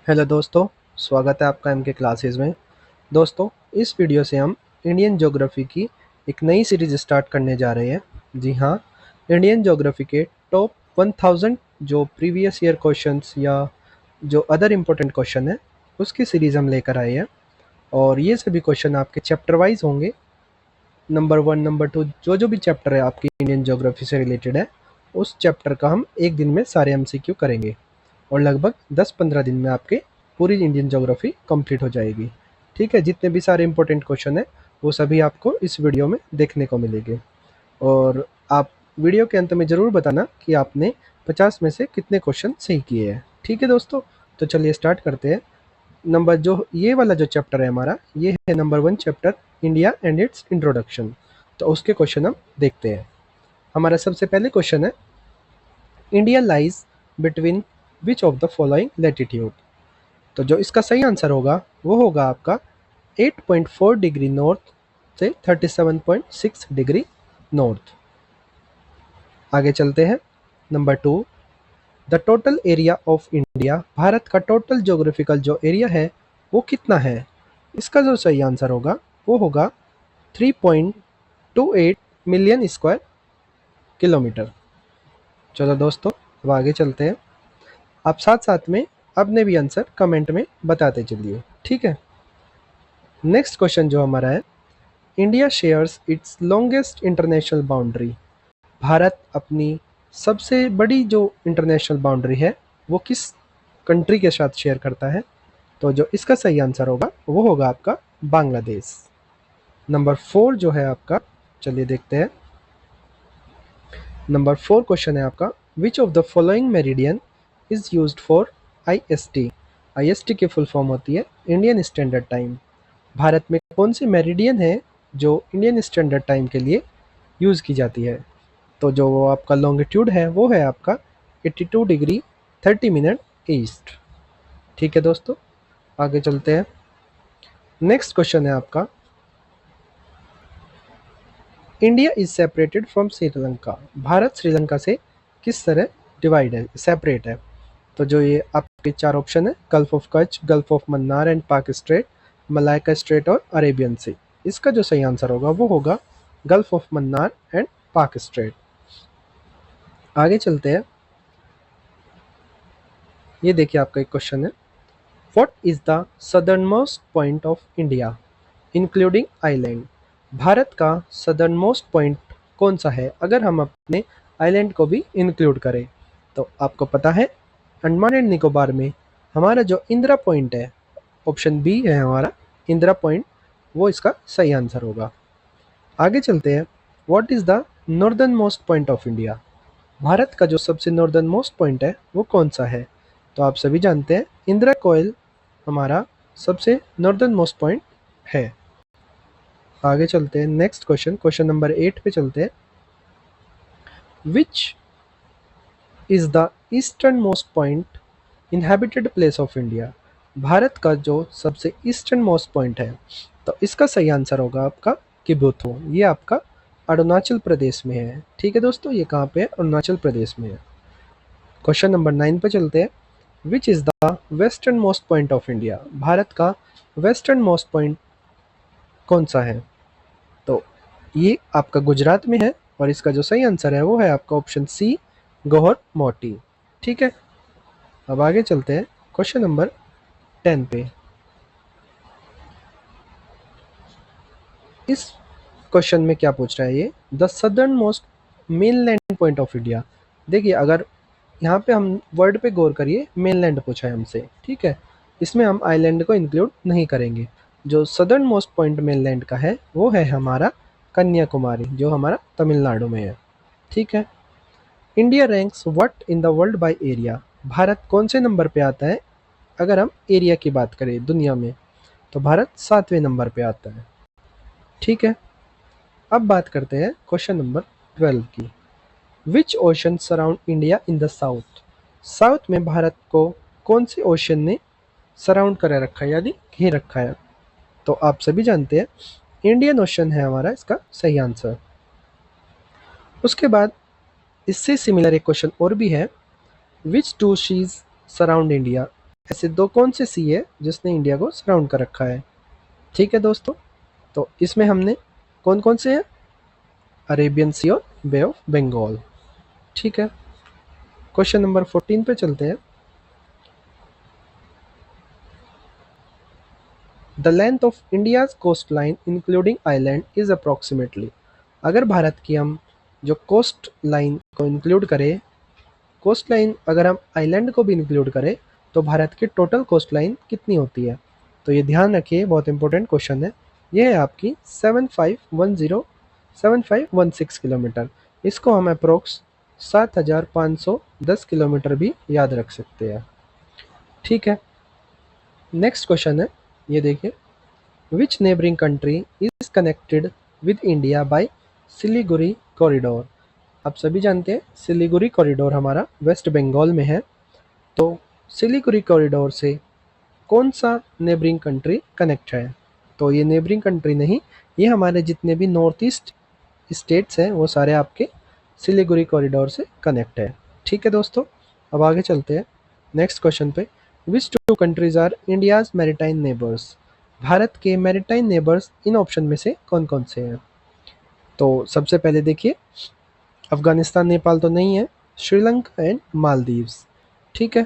Hello दोस्तों, स्वागत है आपका एम के क्लासेस में। दोस्तों, इस वीडियो से हम इंडियन ज्योग्राफी की एक नई सीरीज स्टार्ट करने जा रहे हैं। जी हाँ, इंडियन ज्योग्राफी के टॉप 1000 जो प्रीवियस ईयर क्वेश्चंस या जो अदर इम्पोर्टेंट क्वेश्चन है उसकी सीरीज़ हम लेकर आए हैं। और ये सभी क्वेश्चन आपके चैप्टर वाइज होंगे। नंबर 1, नंबर 2 जो भी चैप्टर है आपकी इंडियन ज्योग्राफी से रिलेटेड है, उस चैप्टर का हम एक दिन में सारे एमसीक्यू करेंगे और लगभग 10-15 दिन में आपके पूरी इंडियन ज्योग्राफी कंप्लीट हो जाएगी। ठीक है, जितने भी सारे इंपॉर्टेंट क्वेश्चन हैं वो सभी आपको इस वीडियो में देखने को मिलेंगे। और आप वीडियो के अंत में ज़रूर बताना कि आपने 50 में से कितने क्वेश्चन सही किए हैं। ठीक है दोस्तों, तो चलिए स्टार्ट करते हैं। नंबर जो ये वाला जो चैप्टर है हमारा, ये है number 1 chapter, India and it's introduction. तो उसके क्वेश्चन हम देखते हैं। हमारा सबसे पहले क्वेश्चन है, India lies between which of the following latitude. तो जो इसका सही आंसर होगा वो होगा आपका 8.4 डिग्री नॉर्थ से 37.6 डिग्री नॉर्थ। आगे चलते हैं। Number 2, the total area of India. Bharat का टोटल ज्योग्राफिकल जो एरिया है वो कितना है। इसका जो सही आंसर होगा वो होगा 3.28 मिलियन स्क्वायर किलोमीटर। चलो दोस्तों, अब आगे चलते हैं। आप साथ साथ में अपने भी आंसर कमेंट में बताते चलिए। ठीक है। नेक्स्ट क्वेश्चन जो हमारा है, India shares it's longest international boundary. Bharat अपनी सबसे बड़ी जो इंटरनेशनल बाउंड्री है वो किस कंट्री के साथ शेयर करता है। तो जो इसका सही आंसर होगा वो होगा आपका बांग्लादेश। नंबर 4 जो है आपका, चलिए देखते हैं। नंबर 4 क्वेश्चन है आपका, which of the following meridian is used for IST. IST की फुल फॉर्म होती है इंडियन स्टैंडर्ड टाइम। भारत में कौन सी मेरिडियन है जो इंडियन स्टैंडर्ड टाइम के लिए यूज़ की जाती है। तो जो वो आपका लॉन्गिट्यूड है वो है आपका 82 डिग्री 30 मिनट ईस्ट। ठीक है दोस्तों, आगे चलते हैं। नेक्स्ट क्वेश्चन है आपका, India is separated from Sri Lanka. Bharat Sri Lanka से किस तरह डिवाइड है, सेपरेट है। तो जो ये आपके चार ऑप्शन है, gulf of Kutch, gulf of Mannar and पाक स्ट्रेट, मलाइका स्ट्रेट और अरेबियन सी। इसका जो सही आंसर होगा वो होगा गल्फ ऑफ मन्नार एंड पाक स्ट्रेट। आगे चलते हैं। ये देखिए आपका एक क्वेश्चन है, what is the southern most point of India including island. Bharat का सदर्न मोस्ट पॉइंट कौन सा है अगर हम अपने आइलैंड को भी इंक्लूड करें। तो आपको पता है अंडमान एंड निकोबार में हमारा जो इंदिरा पॉइंट है, ऑप्शन बी है हमारा इंदिरा पॉइंट, वो इसका सही आंसर होगा। आगे चलते हैं। What is the northern most point of India. Bharat का जो सबसे नॉर्दर्न मोस्ट पॉइंट है वो कौन सा है। तो आप सभी जानते हैं इंदिरा कोयल हमारा सबसे नॉर्दर्न मोस्ट पॉइंट है। आगे चलते हैं। नेक्स्ट क्वेश्चन, क्वेश्चन नंबर 8 पे चलते हैं। Which is the eastern most point inhabited place of India. Bharat का जो सबसे ईस्टर्न मोस्ट पॉइंट है, तो इसका सही आंसर होगा आपका किबुथु। ये आपका अरुणाचल प्रदेश में है। ठीक है दोस्तों, ये कहाँ पे है, अरुणाचल प्रदेश में है। क्वेश्चन नंबर 9 पे चलते हैं। Which is the western most point of India. Bharat का वेस्टर्न मोस्ट पॉइंट कौन सा है। तो ये आपका गुजरात में है और इसका जो सही आंसर है वो है आपका ऑप्शन सी, गौहर मोटी। ठीक है, अब आगे चलते हैं क्वेश्चन नंबर 10 पे। इस क्वेश्चन में क्या पूछ रहा है ये, the southern most mainland point of India. देखिए, अगर यहाँ पे हम वर्ड पे गौर करिए, मेनलैंड पूछा है हमसे। ठीक है, इसमें हम आइलैंड को इंक्लूड नहीं करेंगे। जो सदर्न मोस्ट पॉइंट मेनलैंड का है वो है हमारा कन्याकुमारी, जो हमारा तमिलनाडु में है। ठीक है। India ranks what in the world by area. Bharat कौन से नंबर पे आता है अगर हम एरिया की बात करें दुनिया में। तो भारत 7वें नंबर पे आता है। ठीक है, अब बात करते हैं क्वेश्चन नंबर 12 की। Which ocean surround India in the south. South में भारत को कौन से ओशन ने सराउंड कर रखा है, यानी घेर रखा है। तो आप सभी जानते हैं इंडियन ओशन है हमारा इसका सही आंसर। उसके बाद इससे सिमिलर एक क्वेश्चन और भी है, विच टू सीज सराउंड इंडिया। ऐसे दो कौन से सी है जिसने इंडिया को सराउंड कर रखा है? ठीक है दोस्तों, तो इसमें हमने कौन कौन से हैं? अरेबियन सी और बे ऑफ बंगाल। ठीक है, क्वेश्चन नंबर 14 पे चलते हैं। The length of India's coast line including island is approximately. अगर भारत की हम जो कोस्ट लाइन को इंक्लूड करें, कोस्ट लाइन अगर हम आइलैंड को भी इंक्लूड करें, तो भारत की टोटल कोस्ट लाइन कितनी होती है? तो ये ध्यान रखिए, बहुत इंपॉर्टेंट क्वेश्चन है। ये है आपकी 7516 किलोमीटर। इसको हम अप्रोक्स 7510 किलोमीटर भी याद रख सकते हैं। ठीक है, नेक्स्ट क्वेश्चन है, ये देखिए। विच neighbouring country is connected with India by Siliguri corridor? आप सभी जानते हैं सिलीगुड़ी कॉरिडोर हमारा वेस्ट बंगाल में है। तो सिलीगुड़ी कॉरिडोर से कौन सा नेबरिंग कंट्री कनेक्ट है? तो ये नेबरिंग कंट्री नहीं, ये हमारे जितने भी नॉर्थ ईस्ट स्टेट्स हैं वो सारे आपके सिलीगुड़ी कॉरिडोर से कनेक्ट है। ठीक है दोस्तों, अब आगे चलते हैं नेक्स्ट क्वेश्चन पे। Which two countries are India's maritime neighbours? Bharat के मैरीटाइम नेबर्स इन ऑप्शन में से कौन कौन से हैं? तो सबसे पहले देखिए, अफगानिस्तान नेपाल तो नहीं है, श्रीलंका एंड मालदीव्स। ठीक है,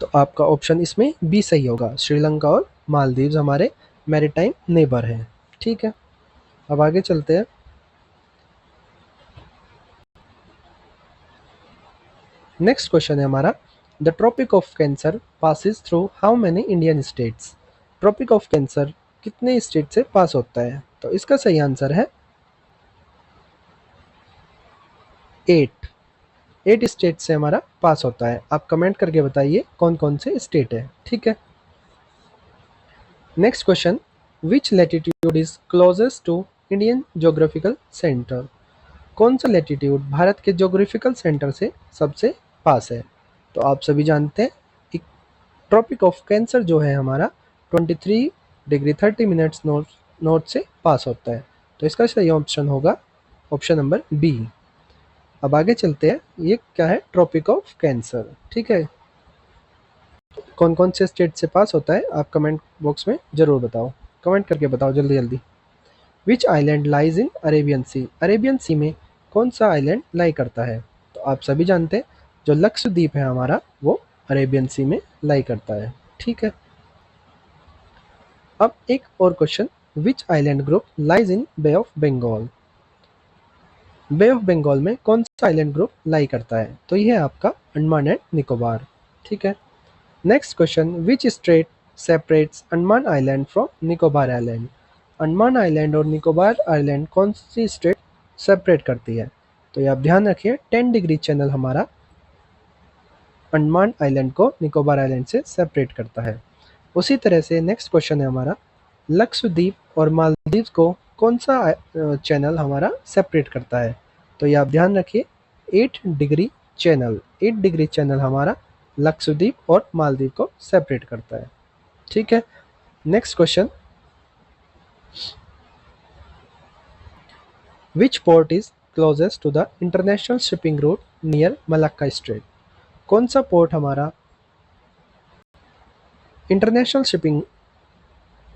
तो आपका ऑप्शन इसमें बी सही होगा, श्रीलंका और मालदीव्स हमारे मैरीटाइम नेबर हैं। ठीक है, अब आगे चलते हैं। नेक्स्ट क्वेश्चन है हमारा, the tropic of cancer passes through how many Indian states? Tropic of cancer कितने स्टेट से पास होता है? तो इसका सही आंसर है 8। 8 स्टेट से हमारा पास होता है। आप कमेंट करके बताइए कौन कौन से स्टेट है। ठीक है, next question, which latitude is closest to Indian geographical centre? कौन सा लैटिट्यूड भारत के ज्योग्राफिकल सेंटर से सबसे पास है? तो आप सभी जानते हैं कि ट्रॉपिक ऑफ कैंसर जो है हमारा 23 डिग्री 30 मिनट्स नॉर्थ से पास होता है। तो इसका सही ऑप्शन होगा ऑप्शन नंबर बी। अब आगे चलते हैं, ये क्या है ट्रॉपिक ऑफ कैंसर। ठीक है, कौन कौन से स्टेट से पास होता है आप कमेंट बॉक्स में ज़रूर बताओ, कमेंट करके बताओ जल्दी जल्दी। Which island lies in Arabian sea? Arabian sea में कौन सा आइलैंड लाई करता है? तो आप सभी जानते हैं जो लक्षद्वीप है हमारा वो अरेबियन सी में लाई करता है। ठीक है, अब एक और question, which island group lies in Bay of Bengal? Bay of Bengal में कौन सा आइलैंड ग्रुप लाई करता है? तो ये है आपका अंडमान एंड निकोबार। ठीक है, next question, which state separates Andaman island from Nicobar island? Andaman island और निकोबार आइलैंड कौन सी स्टेट सेपरेट करती है? तो ये आप ध्यान रखिए, 10 डिग्री चैनल हमारा अंडमान आइलैंड को निकोबार आइलैंड से सेपरेट करता है। उसी तरह से नेक्स्ट क्वेश्चन है हमारा, लक्षद्वीप और मालदीव को कौन सा चैनल हमारा सेपरेट करता है? तो ये आप ध्यान रखिए, 8 डिग्री चैनल। 8 डिग्री चैनल हमारा लक्षद्वीप और मालदीव को सेपरेट करता है। ठीक है, next question, which port is closest to the international shipping route near Malacca strait? कौन सा पोर्ट हमारा इंटरनेशनल शिपिंग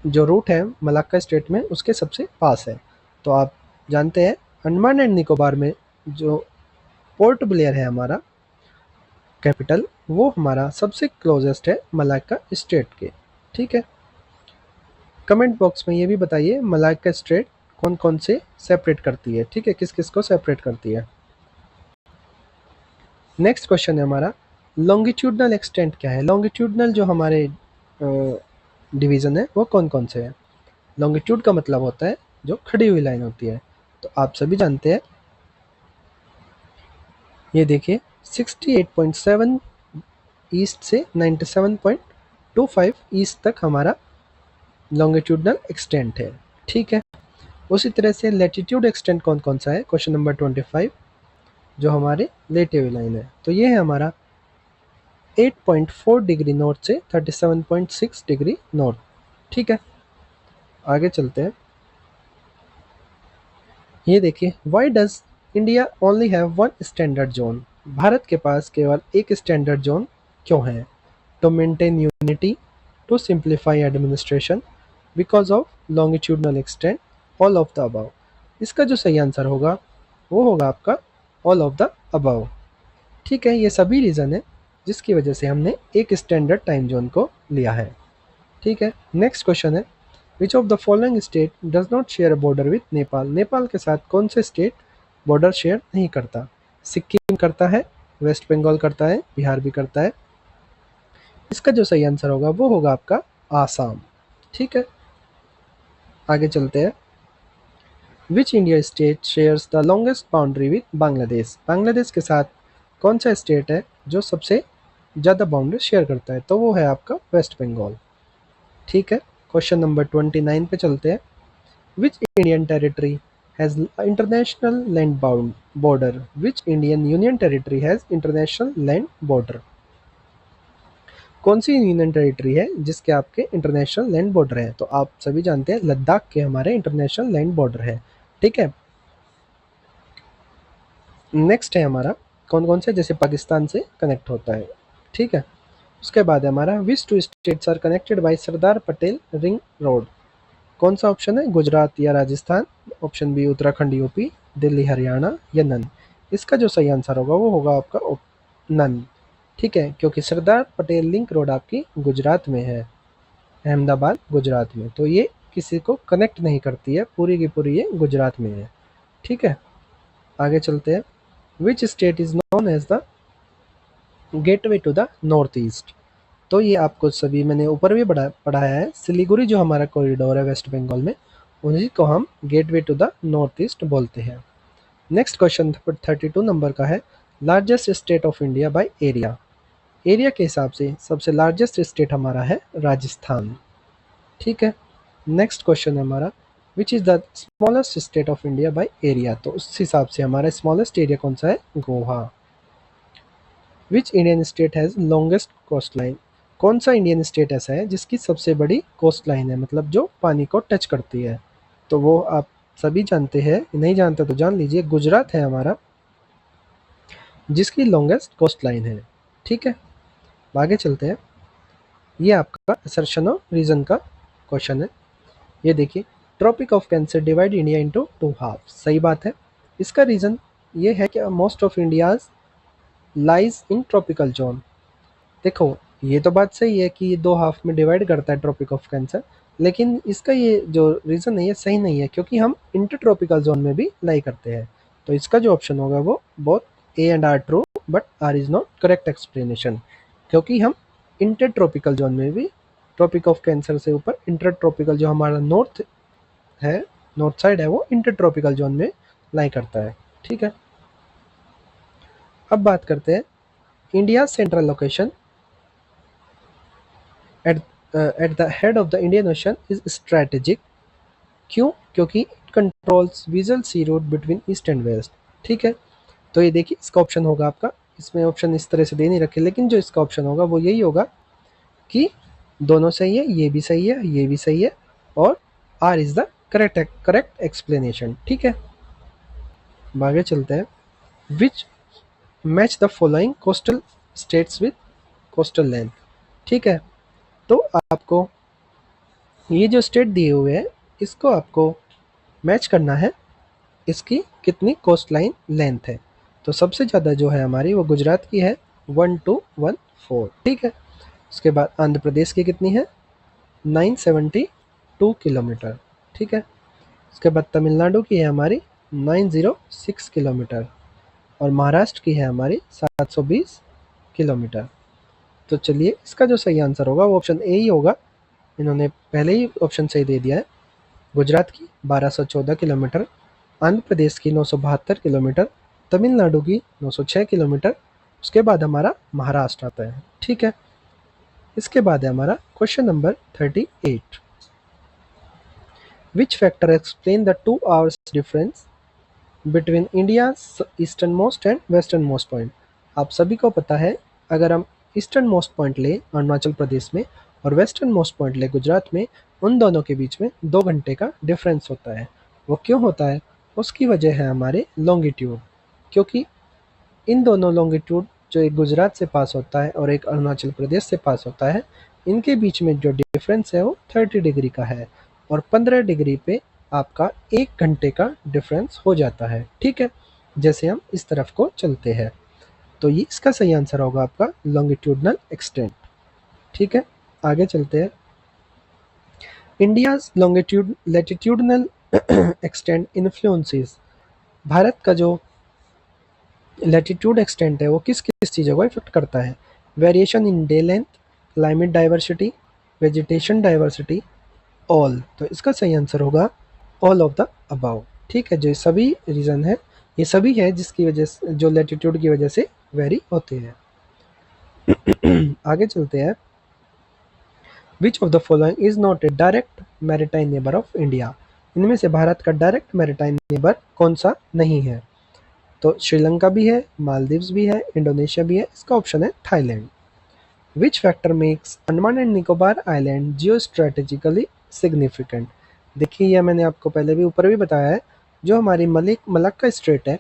जो रूट है मलाक्का स्टेट में उसके सबसे पास है? तो आप जानते हैं अंडमान एंड निकोबार में जो पोर्ट ब्लेयर है हमारा कैपिटल, वो हमारा सबसे क्लोजेस्ट है मलाक्का स्टेट के। ठीक है, कमेंट बॉक्स में ये भी बताइए मलाक्का स्टेट कौन कौन से सेपरेट करती है। ठीक है, किस किस को सेपरेट करती है। नेक्स्ट क्वेश्चन है हमारा, लॉन्गिट्यूडनल एक्सटेंट क्या है? लॉन्गिट्यूडनल जो हमारे डिवीज़न है वो कौन कौन से हैं? लॉन्गिट्यूड का मतलब होता है जो खड़ी हुई लाइन होती है। तो आप सभी जानते हैं, ये देखिए 68.7 ईस्ट से 97.25 ईस्ट तक हमारा लॉन्गिट्यूडनल एक्सटेंट है। ठीक है, उसी तरह से लैटिट्यूड एक्सटेंट कौन कौन सा है? क्वेश्चन नंबर 25 जो हमारे लेटे हुई लाइन है, तो ये है हमारा 8.4 डिग्री नॉर्थ से 37.6 डिग्री नॉर्थ। ठीक है, आगे चलते हैं। ये देखिए, why does India only have one standard zone? Bharat के पास केवल एक स्टैंडर्ड जोन क्यों है? to maintain unity, to simplify administration, because of longitudinal extent, all of the above। इसका जो सही आंसर होगा वो होगा आपका ऑल ऑफ द अबव। ठीक है, ये सभी रीज़न है जिसकी वजह से हमने एक स्टैंडर्ड टाइम जोन को लिया है। ठीक है, नेक्स्ट क्वेश्चन है, which of the following state does not share a border with Nepal? Nepal के साथ कौन से स्टेट बॉर्डर शेयर नहीं करता? सिक्किम करता है, वेस्ट बंगाल करता है, बिहार भी करता है। इसका जो सही आंसर होगा वो होगा आपका आसाम। ठीक है, आगे चलते हैं। Which India state shares the longest boundary with Bangladesh? Bangladesh के साथ कौन सा स्टेट है जो सबसे ज़्यादा बाउंड्री शेयर करता है? तो वो है आपका वेस्ट बंगाल। ठीक है, क्वेश्चन नंबर 29 पे चलते हैं। Which Indian territory has international land bound border? Which Indian union territory has international land border? कौन सी यूनियन टेरिटरी है जिसके आपके इंटरनेशनल लैंड बॉर्डर है? तो आप सभी जानते हैं लद्दाख के हमारे इंटरनेशनल लैंड बॉर्डर है। ठीक है, नेक्स्ट है हमारा कौन कौन से, जैसे पाकिस्तान से कनेक्ट होता है। ठीक है, उसके बाद है हमारा which two states are connected by Sardar Patel ring road? कौन सा ऑप्शन है, गुजरात या Rajasthan? Option B Uttarakhand UP, Delhi Haryana या नन? इसका जो सही आंसर होगा वो होगा आपका नन। ठीक है, क्योंकि सरदार पटेल लिंक रोड आपकी गुजरात में है, अहमदाबाद गुजरात में, तो ये किसी को कनेक्ट नहीं करती है, पूरी की पूरी ये गुजरात में है। ठीक है, आगे चलते हैं। Which state is known as the gateway to the north east? तो ये आपको सभी मैंने ऊपर भी पढ़ाया है, सिलीगुड़ी जो हमारा कॉरिडोर है वेस्ट बंगाल में, उन्हीं को हम gateway to the north east बोलते हैं। नेक्स्ट क्वेश्चन 32 नंबर का है, largest state of India by area? Area के हिसाब से सबसे लार्जेस्ट स्टेट हमारा है राजस्थान। ठीक है, नेक्स्ट क्वेश्चन है हमारा, which is the smallest state of India by area? तो उस हिसाब से हमारा स्मॉलेस्ट एरिया कौन सा है, Goa. Which Indian state has longest coast line? कौन सा इंडियन स्टेट ऐसा है जिसकी सबसे बड़ी कोस्ट लाइन है, मतलब जो पानी को टच करती है? तो वो आप सभी जानते हैं, नहीं जानते तो जान लीजिए, गुजरात है हमारा जिसकी लॉन्गेस्ट कोस्ट लाइन है। ठीक है, आगे चलते हैं। ये आपका असर्शन और रीजन का क्वेश्चन है। ये देखिए, tropic of cancer divide India into two half. सही बात है, इसका रीज़न ये है कि most of India's lies in tropical zone. देखो, ये तो बात सही है कि ये दो हाफ में डिवाइड करता है ट्रॉपिक ऑफ कैंसर, लेकिन इसका ये जो रीज़न है ये सही नहीं है, क्योंकि हम इंटर ट्रॉपिकल जोन में भी लाई करते हैं। तो इसका जो ऑप्शन होगा वो both A and R true, but R is not correct explanation, क्योंकि हम इंटर ट्रॉपिकल जोन में भी, ट्रॉपिक ऑफ कैंसर से ऊपर इंटर ट्रॉपिकल जो हमारा नॉर्थ है, नॉर्थ साइड है, वो इंटर ट्रॉपिकल जोन में लाई करता है। ठीक है, अब बात करते हैं India central location at at the head of the Indian ocean is strategic. क्यों? क्योंकि it controls visual sea route between east and west. ठीक है, तो ये देखिए, इसका ऑप्शन होगा आपका, इसमें ऑप्शन इस तरह से दे नहीं रखे, लेकिन जो इसका ऑप्शन होगा वो यही होगा कि दोनों सही है, ये भी सही है, ये भी सही है, और R is the correct explanation. ठीक है, आगे चलते हैं। Which match the following coastal states with coastal length? ठीक है, तो आपको ये जो स्टेट दिए हुए हैं इसको आपको मैच करना है, इसकी कितनी कोस्ट लाइन लेंथ है। तो सबसे ज़्यादा जो है हमारी वो गुजरात की है, 1214। ठीक है, उसके बाद आंध्र प्रदेश की कितनी है, 972 किलोमीटर। ठीक है, उसके बाद तमिलनाडु की है हमारी 906 किलोमीटर, और महाराष्ट्र की है हमारी 720 किलोमीटर। तो चलिए, इसका जो सही आंसर होगा वो ऑप्शन ए ही होगा, इन्होंने पहले ही ऑप्शन सही दे दिया है। गुजरात की 1214 किलोमीटर, आंध्र प्रदेश की 972 किलोमीटर, तमिलनाडु की 906 किलोमीटर, उसके बाद हमारा महाराष्ट्र आता है। ठीक है, इसके बाद है हमारा question number 38। Which factor explain the 2 hours difference between India eastern most and western most point? आप सभी को पता है, अगर हम ईस्टर्न मोस्ट पॉइंट ले अरुणाचल प्रदेश में और वेस्टर्न मोस्ट पॉइंट ले गुजरात में, उन दोनों के बीच में 2 घंटे का डिफरेंस होता है। वो क्यों होता है? उसकी वजह है हमारे लॉन्गिट्यूड, क्योंकि इन दोनों लॉन्गिट्यूड जो एक गुजरात से पास होता है और एक अरुणाचल प्रदेश से पास होता है, इनके बीच में जो डिफरेंस है वो 30 डिग्री का है और 15 डिग्री पे आपका 1 घंटे का डिफरेंस हो जाता है। ठीक है, जैसे हम इस तरफ को चलते हैं तो ये इसका सही आंसर होगा आपका लॉन्गिट्यूडनल एक्सटेंट। ठीक है, आगे चलते हैं। India's longitude latitudinal extent influences, Bharat का जो लैटिट्यूड एक्सटेंट है वो किस किस चीज़ों को इफेक्ट करता है? Variation in day length, climate diversity, vegetation diversity, all. तो इसका सही आंसर होगा ऑल ऑफ द अबाव। ठीक है, जो ये सभी रीज़न है, ये सभी है जिसकी वजह से, जो लैटिट्यूड की वजह से वेरी होते हैं। आगे चलते हैं। Which of the following is not a direct maritime neighbour of India, इनमें से भारत का डायरेक्ट मैरिटाइम नेबर कौन सा नहीं है? तो श्रीलंका भी है, मालदीव्स भी है, इंडोनेशिया भी है, इसका ऑप्शन है Thailand. Which factor makes Andaman and Nicobar island Jio strategically significant, देखिए यह मैंने आपको पहले भी ऊपर भी बताया है, जो हमारी मलक्का स्ट्रेट है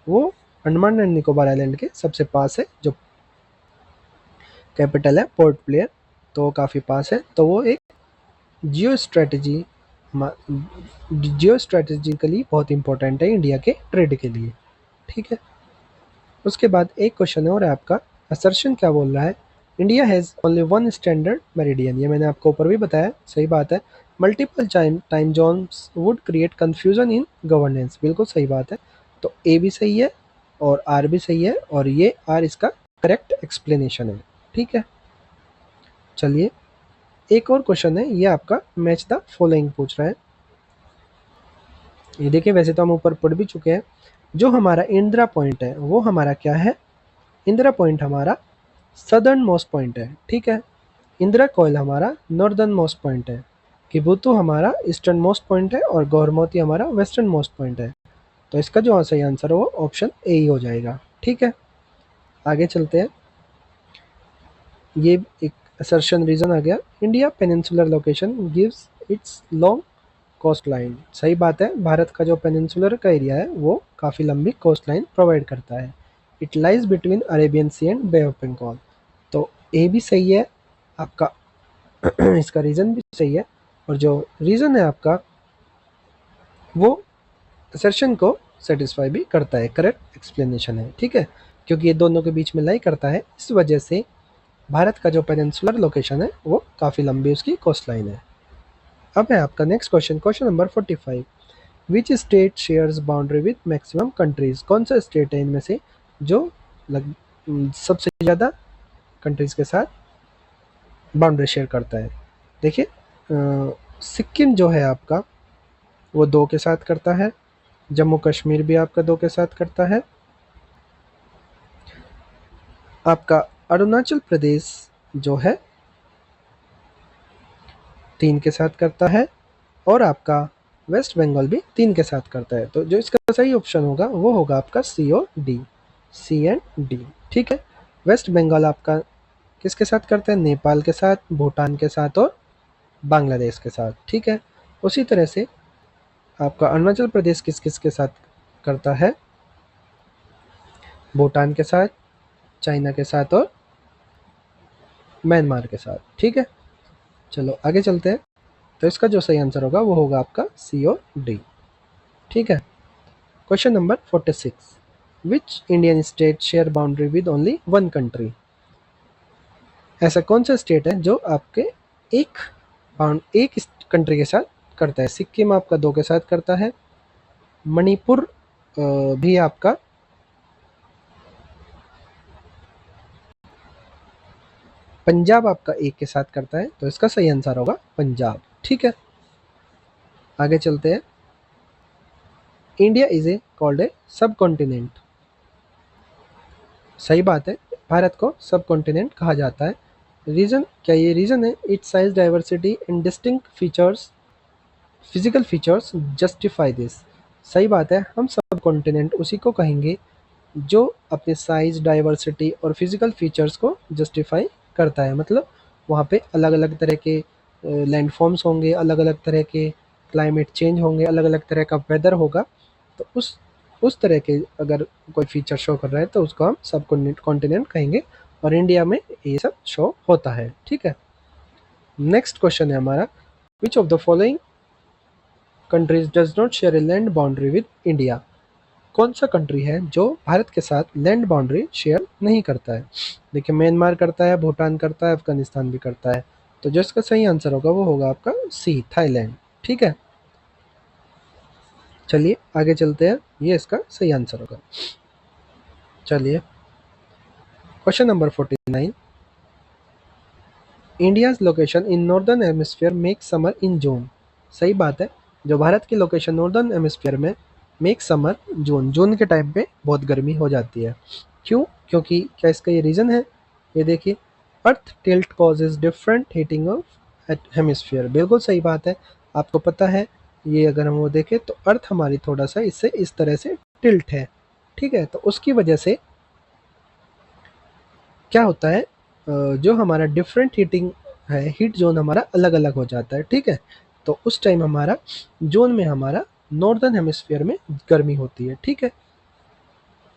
वो अंडमान एंड निकोबार आइलैंड के सबसे पास है, जो कैपिटल है पोर्ट ब्लेयर, तो वो काफ़ी पास है, तो वो एक जियो स्ट्रेटेजिकली बहुत इंपॉर्टेंट है इंडिया के ट्रेड के लिए। ठीक है, उसके बाद एक क्वेश्चन है और आपका असर्शन क्या बोल रहा है? India has only one standard meridian, ये मैंने आपको ऊपर भी बताया, सही बात है। Multiple time zones would create confusion in governance, बिल्कुल सही बात है। तो ए भी सही है और आर भी सही है और ये आर इसका करेक्ट एक्सप्लेनेशन है। ठीक है, चलिए एक और क्वेश्चन है, ये आपका मैच द फॉलोइंग पूछ रहा है। ये देखिए, वैसे तो हम ऊपर पढ़ भी चुके हैं। जो हमारा इंदिरा पॉइंट है वो हमारा क्या है? इंदिरा पॉइंट हमारा सदर्न मोस्ट पॉइंट है। ठीक है, इंदिरा कॉइल हमारा नॉर्दर्न मोस्ट पॉइंट है, किबुतु हमारा ईस्टर्न मोस्ट पॉइंट है और गौरमोती हमारा वेस्टर्न मोस्ट पॉइंट है। तो इसका जो सही आंसर है वो ऑप्शन ए ही हो जाएगा। ठीक है, आगे चलते हैं। ये एक असर्शन रीजन आ गया, India peninsular location gives its long coast line, सही बात है, भारत का जो पेनिनसुलर का एरिया है वो काफ़ी लंबी कोस्ट लाइन प्रोवाइड करता है। It lies between Arabian sea and Bay of Bengal, तो ए भी सही है आपका। इसका रीज़न भी सही है और जो रीज़न है आपका वो असर्शन को सेटिस्फाई भी करता है, करेक्ट एक्सप्लेनेशन है। ठीक है, क्योंकि ये दोनों के बीच में लाई करता है, इस वजह से भारत का जो पेनिनसुलर लोकेशन है वो काफ़ी लंबी उसकी कोस्ट लाइन है। अब है आपका next question, question number 45। Which state shares boundary with maximum countries, कौन सा स्टेट है इनमें से जो सबसे ज़्यादा कंट्रीज के साथ बाउंड्री शेयर करता है? देखिए, सिक्किम जो है आपका वो 2 के साथ करता है, जम्मू कश्मीर भी आपका 2 के साथ करता है, आपका अरुणाचल प्रदेश जो है 3 के साथ करता है और आपका वेस्ट बंगाल भी 3 के साथ करता है। तो जो इसका सही ऑप्शन होगा वो होगा आपका सी और डी, सी एंड डी। ठीक है, वेस्ट बंगाल आपका किसके साथ करता है? नेपाल के साथ, भूटान के साथ और बांग्लादेश के साथ। ठीक है, उसी तरह से आपका अरुणाचल प्रदेश किस किस के साथ करता है? भूटान के साथ, चाइना के साथ और म्यांमार के साथ। ठीक है, चलो आगे चलते हैं। तो इसका जो सही आंसर होगा वो होगा आपका सी और डी। ठीक है, question number 46। Which Indian state share boundary with only one country, ऐसा कौन सा स्टेट है जो आपके एक कंट्री के साथ करता है? सिक्किम आपका 2 के साथ करता है, मणिपुर भी आपका, पंजाब आपका 1 के साथ करता है, तो इसका सही आंसर होगा पंजाब। ठीक है, आगे चलते हैं। India is a called a सब कॉन्टिनेंट, सही बात है, भारत को सब कॉन्टिनेंट कहा जाता है। रीज़न क्या ये रीज़न है? It's size diversity and distinct features, physical features justify this, सही बात है, हम सब कॉन्टिनेंट उसी को कहेंगे जो अपने साइज, डाइवर्सिटी और फिजिकल फीचर्स को जस्टिफाई करता है। मतलब वहाँ पे अलग अलग तरह के लैंडफॉर्म्स होंगे, अलग अलग तरह के क्लाइमेट चेंज होंगे, अलग अलग तरह का वेदर होगा, तो उस उस तरह के अगर कोई फीचर शो कर रहा है तो उसको हम सब कॉन्टिनेंट कहेंगे, और इंडिया में ये सब शो होता है। ठीक है, नेक्स्ट क्वेश्चन है हमारा, which of the following countries does not share a land boundary with India. कौन सा कंट्री है जो भारत के साथ लैंड बाउंड्री शेयर नहीं करता है? देखिए, म्यांमार करता है, भूटान करता है, अफगानिस्तान भी करता है। तो जो इसका सही आंसर होगा वो होगा आपका सी, थाईलैंड। ठीक है, चलिए आगे चलते हैं, ये इसका सही आंसर होगा। चलिए, question number 49, India's location in northern hemisphere make summer in June. सही बात है, जो भारत की लोकेशन नॉर्दर्न हेमिस्फीयर में मेक समर जून, जून के टाइम पे बहुत गर्मी हो जाती है। क्यों? क्योंकि क्या इसका ये रीज़न है? ये देखिए, earth tilt causes different heating of hemisphere. बिल्कुल सही बात है, आपको पता है, ये अगर हम वो देखें तो अर्थ हमारी थोड़ा सा इससे इस तरह से टिल्ट है। ठीक है, तो उसकी वजह से क्या होता है, जो हमारा डिफरेंट हीटिंग है, हीट जोन हमारा अलग अलग हो जाता है। ठीक है, तो उस टाइम हमारा जोन में हमारा नॉर्दर्न हेमिस्फीयर में गर्मी होती है। ठीक है,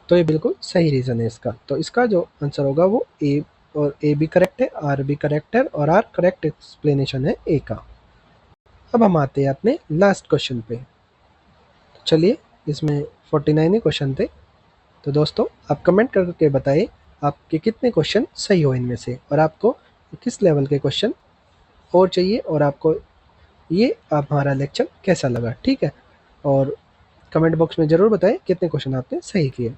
तो ये बिल्कुल सही रीज़न है इसका। तो इसका जो आंसर होगा वो ए, और ए भी करेक्ट है, आर भी करेक्ट है, और आर करेक्ट एक्सप्लेनेशन है ए का। अब हम आते हैं अपने लास्ट क्वेश्चन पे। तो चलिए, इसमें 49 ही क्वेश्चन थे। तो दोस्तों, आप कमेंट करके बताइए आपके कितने क्वेश्चन सही हो इनमें से, और आपको किस लेवल के क्वेश्चन और चाहिए, और आपको ये हमारा लेक्चर कैसा लगा। ठीक है, और कमेंट बॉक्स में ज़रूर बताएं कितने क्वेश्चन आपने सही किए।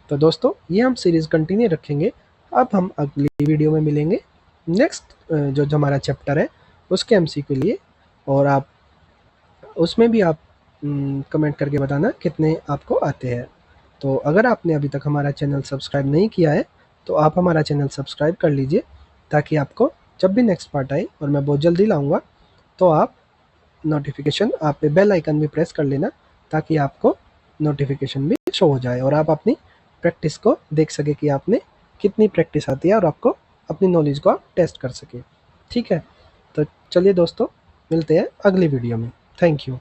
तो दोस्तों, ये हम सीरीज़ कंटिन्यू रखेंगे। अब हम अगली वीडियो में मिलेंगे नेक्स्ट जो हमारा चैप्टर है उसके एमसीक्यू के लिए, और आप उसमें भी आप कमेंट करके बताना कितने आपको आते हैं। तो अगर आपने अभी तक हमारा चैनल सब्सक्राइब नहीं किया है तो आप हमारा चैनल सब्सक्राइब कर लीजिए, ताकि आपको जब भी नेक्स्ट पार्ट आए, और मैं बहुत जल्दी लाऊंगा, तो आप नोटिफिकेशन, आप पे बेल आइकन भी प्रेस कर लेना, ताकि आपको नोटिफिकेशन भी शो हो जाए और आप अपनी प्रैक्टिस को देख सके कि आपने कितनी प्रैक्टिस आती है, और आपको अपनी नॉलेज को आप टेस्ट कर सके। ठीक है, तो चलिए दोस्तों, मिलते हैं अगली वीडियो में। Thank you.